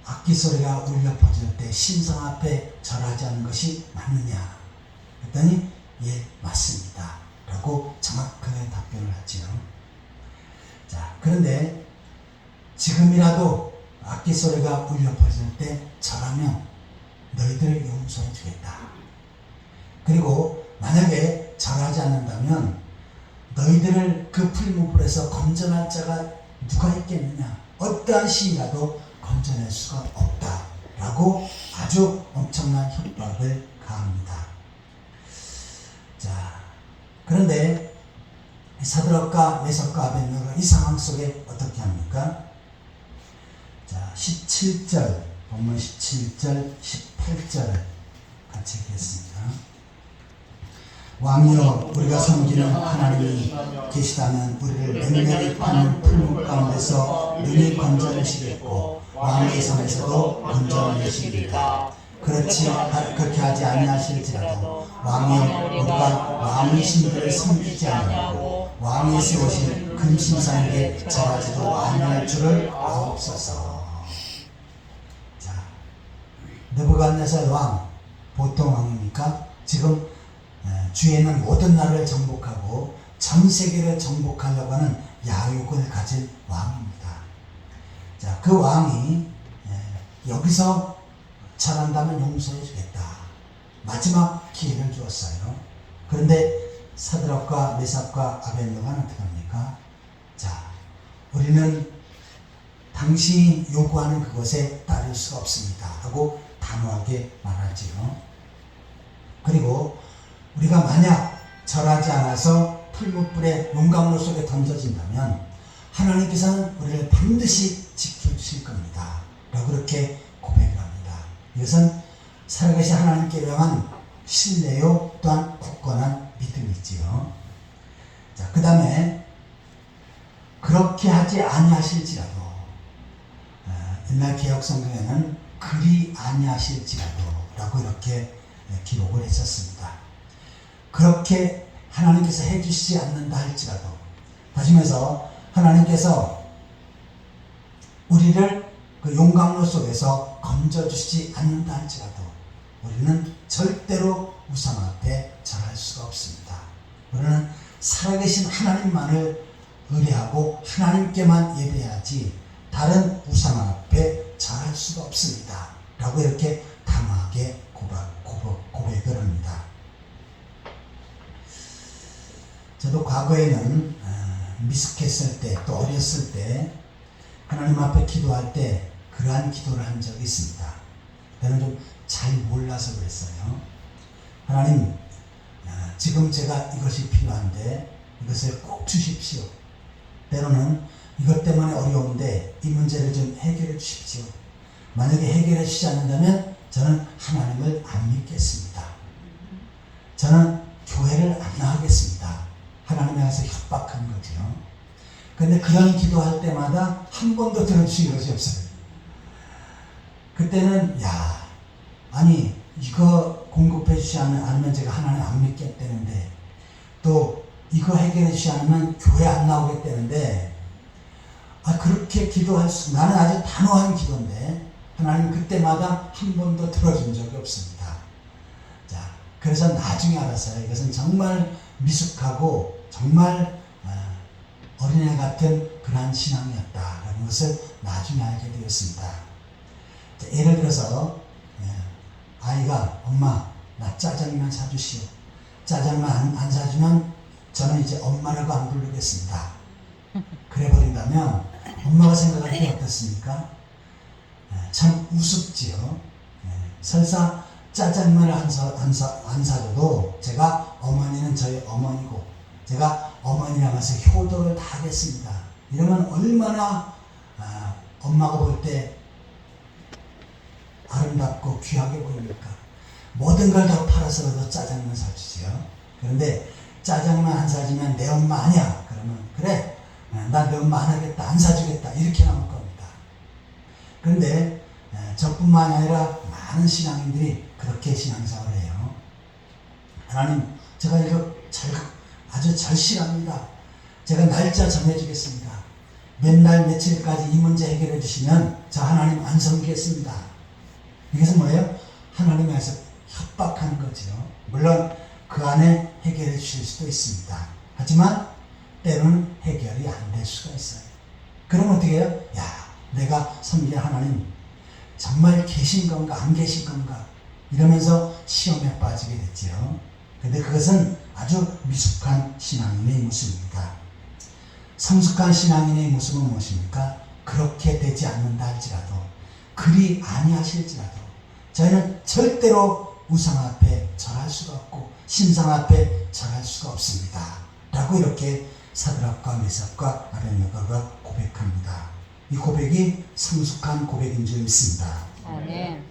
악기 소리가 울려 퍼질 때 신상 앞에 절하지 않는 것이 맞느냐? 했더니 예, 맞습니다 라고 정확하게 답변을 하지요. 자, 그런데 지금이라도 악기 소리가 울려 퍼질 때 절하면 너희들을 용서해 주겠다. 그리고 만약에 절하지 않는다면 너희들을 그 풀무불에서 건져낼 자가 누가 있겠느냐? 어떠한 신이라도 건져낼 수가 없다 라고 아주 엄청난 협박을 가합니다. 자, 그런데 사드락과 메삭과 아벳느고가 이 상황 속에 어떻게 합니까? 자, 17절, 본문 17절, 18절 같이 읽겠습니다. 왕이여, 우리가 섬기는 하나님이 계시다면 우리를 맹렬히 파는 풀무 가운데서 능히 건져내시겠고 왕의 손에서도 건져내시리이다. 그렇게 하지 아니하실지라도 왕이여, 우리가 왕의 신들을 섬기지 아니하고 왕이 세우신 금신상에게 절하지도 아니할 줄을 아옵소서. 자, 느부갓네살 왕, 보통 왕입니까? 지금 주에 있는 모든 나라를 정복하고 전 세계를 정복하려고 하는 야욕을 가진 왕입니다. 자, 그 왕이 여기서 잘한다면 용서해 주겠다. 마지막 기회를 주었어요. 그런데 사드락과 메삭과 아벳느고는 어떻게 합니까? 자, 우리는 당신이 요구하는 그것에 따를 수가 없습니다 하고 단호하게 말하지요. 그리고 우리가 만약 절하지 않아서 풀무불의 용광로 속에 던져진다면 하나님께서는 우리를 반드시 지켜주실 겁니다 라고 그렇게 고백을 합니다. 이것은 살아계신 하나님께 향한 신뢰요, 또한 굳건한 믿음이지요. 자, 그 다음에 그렇게 하지 아니하실지라도, 옛날 개혁 성경에는 그리 아니하실지라도 라고 이렇게 기록을 했었습니다. 그렇게 하나님께서 해주시지 않는다 할지라도, 다시 말해서 하나님께서 우리를 그 용광로 속에서 건져주시지 않는다 할지라도 우리는 절대로 우상 앞에 절할 수가 없습니다. 우리는 살아계신 하나님만을 의뢰하고 하나님께만 예배하지 다른 우상 앞에 절할 수가 없습니다 라고 이렇게 단호하게 고백을 합니다. 저도 과거에는 미숙했을 때, 또 어렸을 때 하나님 앞에 기도할 때 그러한 기도를 한 적이 있습니다. 저는 좀 잘 몰라서 그랬어요. 하나님, 지금 제가 이것이 필요한데 이것을 꼭 주십시오. 때로는 이것 때문에 어려운데 이 문제를 좀 해결해 주십시오. 만약에 해결해 주시지 않는다면 저는 하나님을 안 믿겠습니다. 저는 교회를 안 나가겠습니다. 하나님에 가서 협박한 거죠. 그런데 그런 기도할 때마다 한 번도 들어주신 것이 없어요. 그때는 아니 이거 공급해 주지 않으면 제가 하나님 안 믿겠다는데, 또 이거 해결해 주지 않으면 교회 안 나오겠다는데, 그렇게 기도할 수, 나는 아주 단호한 기도인데 하나님 그때마다 한 번도 들어준 적이 없습니다. 자, 그래서 나중에 알았어요. 이것은 정말 미숙하고 정말 어린애 같은 그러한 신앙이었다라는 것을 나중에 알게 되었습니다. 자, 예를 들어서 아이가 엄마 나 짜장면 사주시오. 짜장면 안 사주면 저는 이제 엄마라고 안 부르겠습니다. 그래 버린다면 엄마가 생각할 때 어떻습니까? 참 우습지요. 설사 짜장면을 안 사줘도 제가 어머니는 저희 어머니고 제가 어머니랑 해서 효도를 다 하겠습니다. 이러면 얼마나 엄마가 볼 때 아름답고 귀하게 보입니까? 모든 걸 다 팔아서라도 짜장면 사주지요. 그런데 짜장면 안 사주면 내 엄마 아니야. 그러면 그래, 나 내 엄마 안 하겠다, 안 사주겠다 이렇게 나올 겁니다. 그런데 저뿐만 아니라 많은 신앙인들이 그렇게 신앙생활을 해요. 하나님, 제가 이거 아주 절실합니다. 제가 날짜 정해주겠습니다. 몇 날 며칠까지 이 문제 해결해 주시면 저 하나님 안 섬기겠습니다. 이것은 뭐예요? 하나님에서 협박하는 거죠. 물론 그 안에 해결해 주실 수도 있습니다. 하지만 때로는 해결이 안 될 수가 있어요. 그럼 어떻게 해요? 야, 내가 섬길 하나님 정말 계신 건가 안 계신 건가 이러면서 시험에 빠지게 됐지요. 근데 그것은 아주 미숙한 신앙인의 모습입니다. 성숙한 신앙인의 모습은 무엇입니까? 그렇게 되지 않는다 할지라도, 그리 아니하실지라도 저희는 절대로 우상 앞에 절할 수가 없고 신상 앞에 절할 수가 없습니다. 라고 이렇게 사드락과 메삭과 아벳네고가 고백합니다. 이 고백이 성숙한 고백인 줄 믿습니다. 아멘.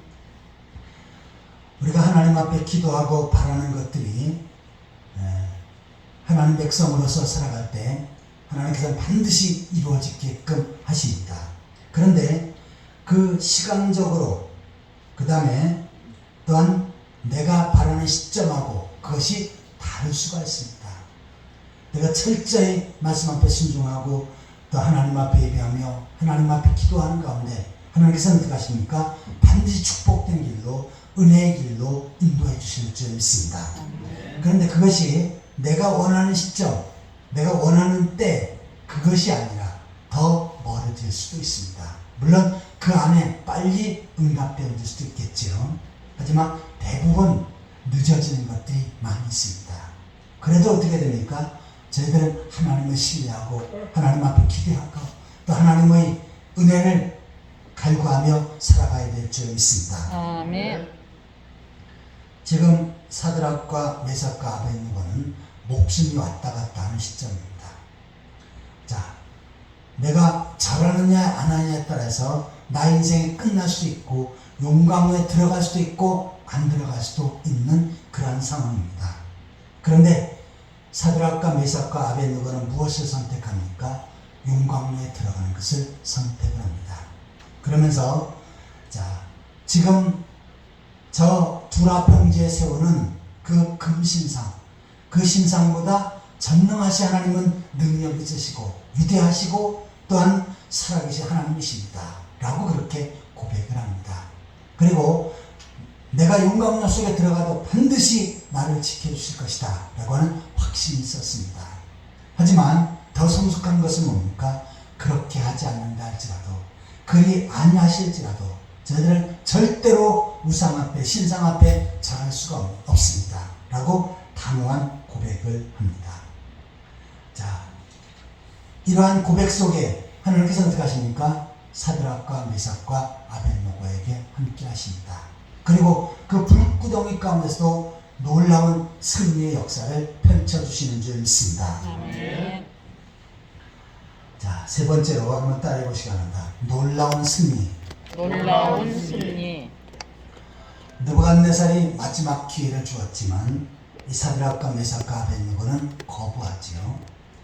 우리가 하나님 앞에 기도하고 바라는 것들이 하나님 백성으로서 살아갈 때 하나님께서는 반드시 이루어지게끔 하십니다. 그런데 그 시간적으로 그 다음에 또한 내가 바라는 시점하고 그것이 다를 수가 있습니다. 내가 철저히 말씀 앞에 순종하고 또 하나님 앞에 예배하며 하나님 앞에 기도하는 가운데 하나님께서는 어떻게 하십니까? 반드시 축복된 길로, 은혜의 길로 인도해 주실 줄 믿습니다. 그런데 그것이 내가 원하는 시점, 내가 원하는 때 그것이 아니라 더 멀어질 수도 있습니다. 물론 그 안에 빨리 응답되어질 수도 있겠죠. 하지만 대부분 늦어지는 것들이 많이 있습니다. 그래도 어떻게 됩니까? 저희들은 하나님을 신뢰하고 하나님 앞에 기대하고 또 하나님의 은혜를 갈구하며 살아가야 될 줄 믿습니다. 아멘. 지금 사드락과 메삭과 아벳네고는 목숨이 왔다 갔다 하는 시점입니다. 자, 내가 잘하느냐 안 하느냐에 따라서 나의 인생이 끝날 수도 있고 용광로에 들어갈 수도 있고 안 들어갈 수도 있는 그러한 상황입니다. 그런데 사드락과 메삭과 아벳네고는 무엇을 선택합니까? 용광로에 들어가는 것을 선택을 합니다. 그러면서 자, 지금 저 두라 평지에 세우는 그 금신상, 그 신상보다 전능하신 하나님은 능력 있으시고 위대하시고 또한 살아계신 하나님이십니다. 라고 그렇게 고백을 합니다. 그리고 내가 용광로 속에 들어가도 반드시 나를 지켜주실 것이다 라고 하는 확신이 있었습니다. 하지만 더 성숙한 것은 뭡니까? 그렇게 하지 않는다 할지라도, 그리 아니하실지라도 저희들은 절대로 우상 앞에 신상 앞에 절할 수가 없습니다 라고 단호한 고백을 합니다. 자, 이러한 고백 속에 하나님께서 어떻게 하십니까? 사드락과 메삭과 아벳네고에게 함께 하십니다. 그리고 그 불구덩이 가운데서도 놀라운 승리의 역사를 펼쳐주시는 줄 믿습니다. 아멘. 자, 세 번째로 한번 따라해 보시기 바랍니다. 놀라운 승리. 놀라운 승리. 느부갓네살이 마지막 기회를 주었지만 이 사드락과 메삭과 아벳네고는 거부하지요.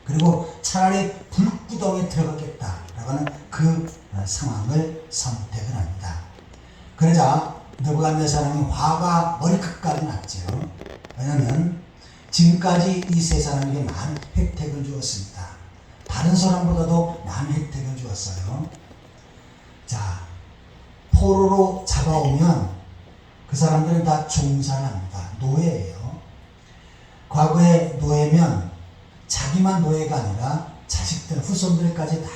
그리고 차라리 불구덩이에 들어가겠다라고 하는 그 상황을 선택을 합니다. 그러자 느부갓네살이 화가 머리끝까지 났지요. 왜냐하면 지금까지 이 세 사람에게 많은 혜택을 주었습니다. 다른 사람보다도 많은 혜택을 주었어요. 자, 포로로 잡아오면 그 사람들은 다 종살을 합니다. 노예예요. 과거에 노예면 자기만 노예가 아니라 자식들, 후손들까지 다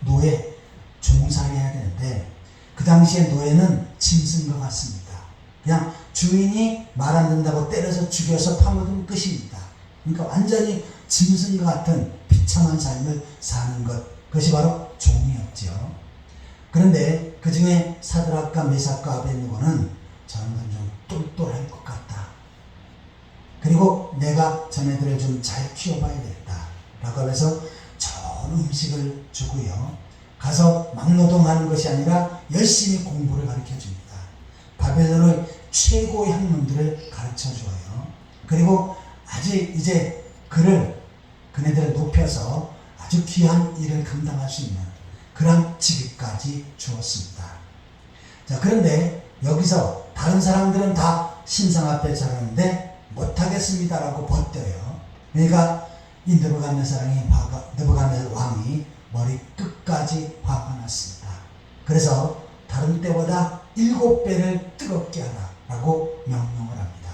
노예, 종살이 해야 되는데 그 당시에 노예는 짐승과 같습니다. 그냥 주인이 말 안 듣는다고 때려서 죽여서 파묻으면 끝입니다. 그러니까 완전히 짐승과 같은 비참한 삶을 사는 것, 그것이 바로 종이었죠. 그런데 그 중에 사드락과 메삭과 아벳네고는 저는 좀 똘똘할 것 같다. 그리고 내가 자네들을 좀 잘 키워봐야 되겠다 라고 하면서 좋은 음식을 주고요. 가서 막노동하는 것이 아니라 열심히 공부를 가르쳐 줍니다. 바벨론의 최고의 학문들을 가르쳐 줘요. 그리고 아주 이제 그네들을 높여서 아주 귀한 일을 감당할 수 있는 그런 직위까지 주었습니다. 자, 그런데 여기서 다른 사람들은 다 신상 앞에 절하는데 못하겠습니다라고 버텨요. 그러니까 이 느부갓네살 왕이 머리 끝까지 화가 났습니다. 그래서 다른 때보다 7배를 뜨겁게 하라라고 명령을 합니다.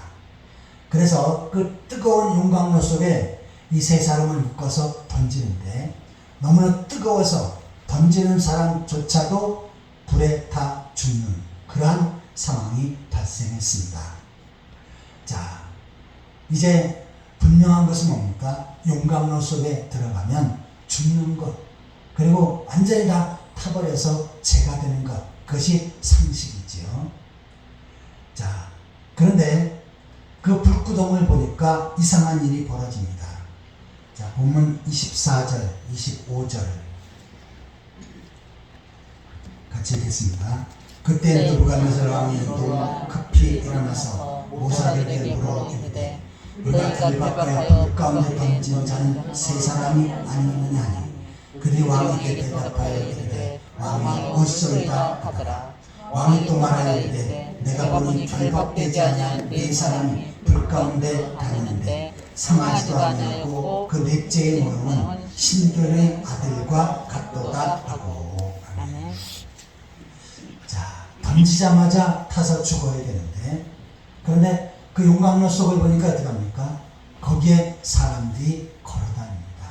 그래서 그 뜨거운 용광로 속에 이 세 사람을 묶어서 던지는데 너무나 뜨거워서 던지는 사람조차도 불에 타 죽는 그러한 상황이 발생했습니다. 자, 이제 분명한 것은 뭡니까? 용광로 속에 들어가면 죽는 것, 그리고 완전히 다 타버려서 재가 되는 것, 그것이 상식이지요. 자, 그런데 그 불구덩을 보니까 이상한 일이 벌어집니다. 자, 본문 24절, 25절 같이 읽겠습니다. 그때 느부갓네살 왕이 너무 급히 일어나서 모사들에게 물어 이르되 우리가 들박하여 불 가운데 던진 자는 세 사람이 아니느냐 하니 그들이 왕에게 대답하여 이르되 왕이 옳소이다 하더라. 왕이 또 말하여 이르되 내가 보니 결박되지 아니한 네 사람이 불 가운데 다니는데 상하지도 아니하고 그 넷째의 모형은 신들의 아들과 같도다 하고. 아멘. 자, 던지자마자 타서 죽어야 되는데, 그런데 그 용광로 속을 보니까 어떻게 합니까? 거기에 사람들이 걸어다닙니다.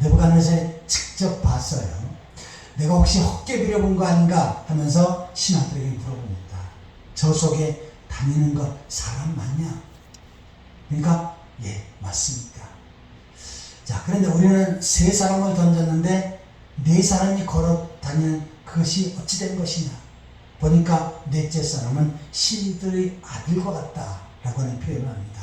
느부갓네살이 직접 봤어요. 내가 혹시 헛개 빌어본 거 아닌가 하면서 신하들에게 물어봅니다. 저 속에 다니는 것 사람 맞냐? 그러니까 예, 맞습니다. 자, 그런데 우리는 세 사람을 던졌는데 네 사람이 걸어 다니는 그것이 어찌 된 것이냐? 보니까 넷째 사람은 신들의 아들과 같다라고 하는 표현을 합니다.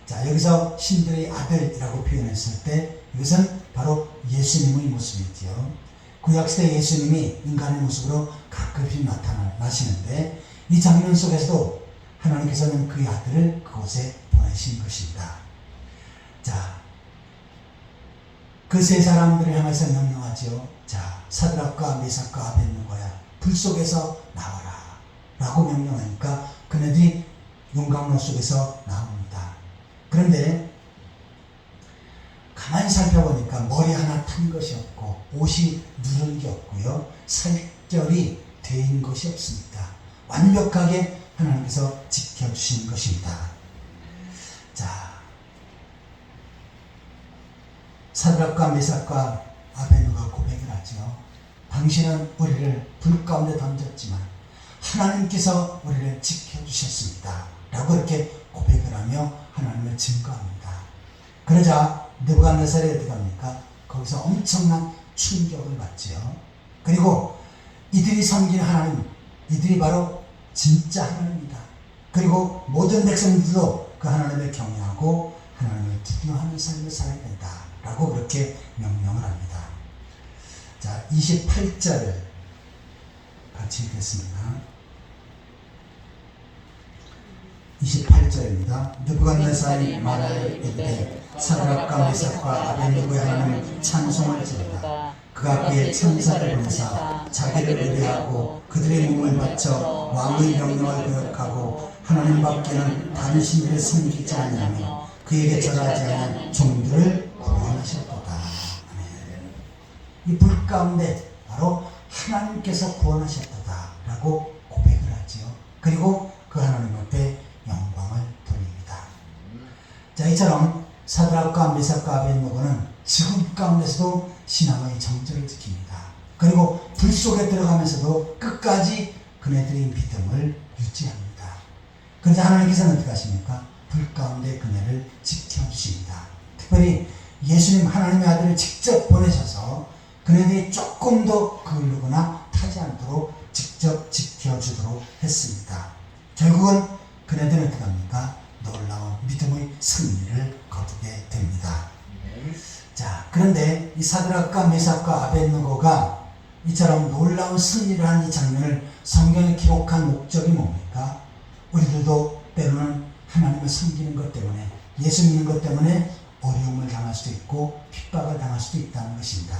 자, 여기서 신들의 아들이라고 표현했을 때 이것은 바로 예수님의 모습이지요. 구약시대 예수님이 인간의 모습으로 가끔씩 나타나시는데 이 장면 속에서도 하나님께서는 그의 아들을 그곳에 보내신 것입니다. 자, 그 세 사람들을 향해서 명령하죠. 자, 사드락과 메삭과 아벳느고야, 불 속에서 나와라 라고 명령하니까 그네들이 용광로 속에서 나옵니다. 그런데 가만히 살펴보니까 머리 하나 탄 것이 없고 옷이 누른 게 없고요, 살결이 데인 것이 없습니다. 완벽하게 하나님께서 지켜주신 것입니다. 자, 사드락과 메삭과 아벳느고가 고백을 하죠. 당신은 우리를 불 가운데 던졌지만 하나님께서 우리를 지켜주셨습니다 라고 이렇게 고백을 하며 하나님을 증거합니다. 그러자 느부갓네살이 어떻게 합니까? 거기서 엄청난 충격을 받지요. 그리고 이들이 섬기는 하나님, 이들이 바로 진짜 하나님이다. 그리고 모든 백성들도 그 하나님을 경외하고 하나님을 두려워하는 삶을 살아야 된다 라고 그렇게 명령을 합니다. 자, 28절 같이 읽겠습니다. 28절입니다. 느부갓네살이 말하여 이르되 사드락과 메삭과 아벳느고의 하나님을 찬송을 지르다. 그가 그의 천사를 보내사 자기를 의뢰하고 그들의 몸을 바쳐 왕의 명령을 거역하고 하나님 밖에는 다른 신들을 섬기지 아니하며 그에게 절하지 아니한 종들을 구원하셨도다. 이 불 가운데 바로 하나님께서 구원하셨도다 라고 고백을 하지요. 그리고 그 하나님 앞에 영광을 돌립니다. 자, 이처럼 사드락과 메삭과 아벳느고는 지금 가운데서도 신앙의 정절을 지킵니다. 그리고 불 속에 들어가면서도 끝까지 그네들의 믿음을 유지합니다. 그래서 하나님께서는 어떻게 하십니까? 불 가운데 그네를 지켜주십니다. 특별히 예수님 하나님의 아들을 직접 보내셔서 그네들이 조금도 그을르거나 타지 않도록 직접 지켜주도록 했습니다. 결국은 그네들은 어떻게 합니까? 놀라운 믿음의 승리를 거두게 됩니다. 자, 그런데 이 사드락과 메삭과 아벳느고가 이처럼 놀라운 승리를 한 이 장면을 성경에 기록한 목적이 뭡니까? 우리들도 때로는 하나님을 섬기는 것 때문에, 예수 믿는 것 때문에 어려움을 당할 수도 있고 핍박을 당할 수도 있다는 것입니다.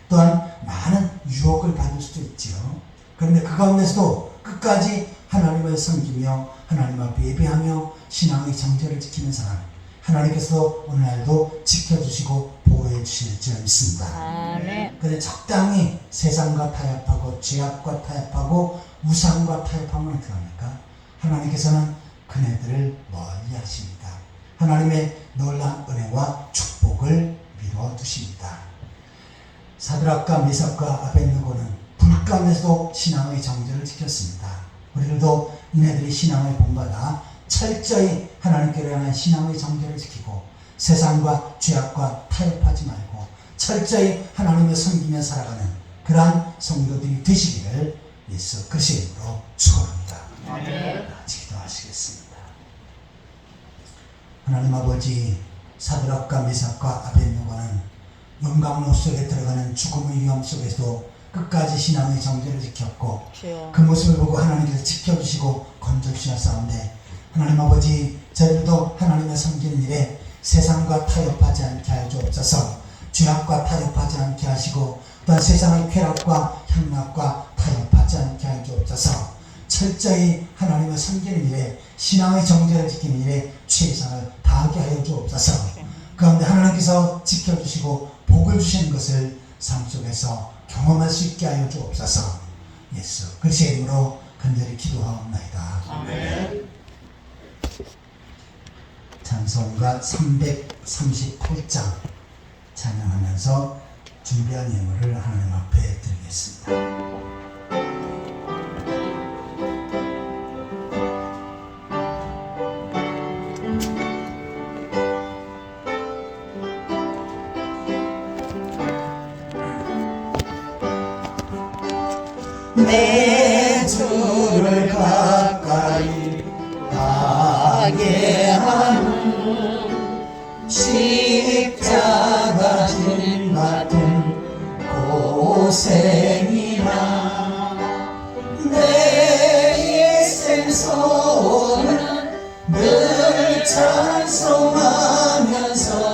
또한 많은 유혹을 받을 수도 있지요. 그런데 그 가운데서도 끝까지 하나님을 섬기며 하나님 앞에 예배하며 신앙의 정절을 지키는 사람, 하나님께서 오늘날도 지켜주시고 보호해 주실 줄 믿습니다. 아멘. 그런데 적당히 세상과 타협하고 죄악과 타협하고 우상과 타협하면 어떻게 합니까? 하나님께서는 그네들을 멀리 하십니다. 하나님의 놀라운 은혜와 축복을 미루어 두십니다. 사드락과 미삭과 아벳느고는 불감에서도 신앙의 정절을 지켰습니다. 우리들도 이네들이 신앙을 본받아 철저히 하나님께로 향한 신앙의 정절을 지키고 세상과 죄악과 타협하지 말고 철저히 하나님을 섬기며 살아가는 그러한 성도들이 되시기를 예수 그리스도의 이름으로 축원합니다. 같이 기도하시겠습니다. 하나님 아버지, 사드락과 미삭과 아벳느고는 영광로 속에 들어가는 죽음의 위험 속에서도 끝까지 신앙의 정절을 지켰고 그 모습을 보고 하나님께서 지켜주시고 건져주셨사온데 하나님 아버지, 저희들도 하나님을 섬기는 일에 세상과 타협하지 않게 하여 주옵소서. 죄악과 타협하지 않게 하시고 또한 세상의 쾌락과 향락과 타협하지 않게 하여 주옵소서. 철저히 하나님을 섬기는 일에 신앙의 정절을 지키는 일에 최선을 다하게 하여 주옵소서. 그 가운데 하나님께서 지켜주시고 복을 주시는 것을 삶 속에서 경험할 수 있게 하여 주옵소서. 예수 그리스도의 이름으로 간절히 기도하옵나이다. 아멘. 찬송가 338장 찬양하면서 준비한 예물을 하나님 앞에 드리겠습니다. 내 주를 가까이 하게 하는 십자가 진 같은 고생이나 내 인생 소원은 늘 찬송하면서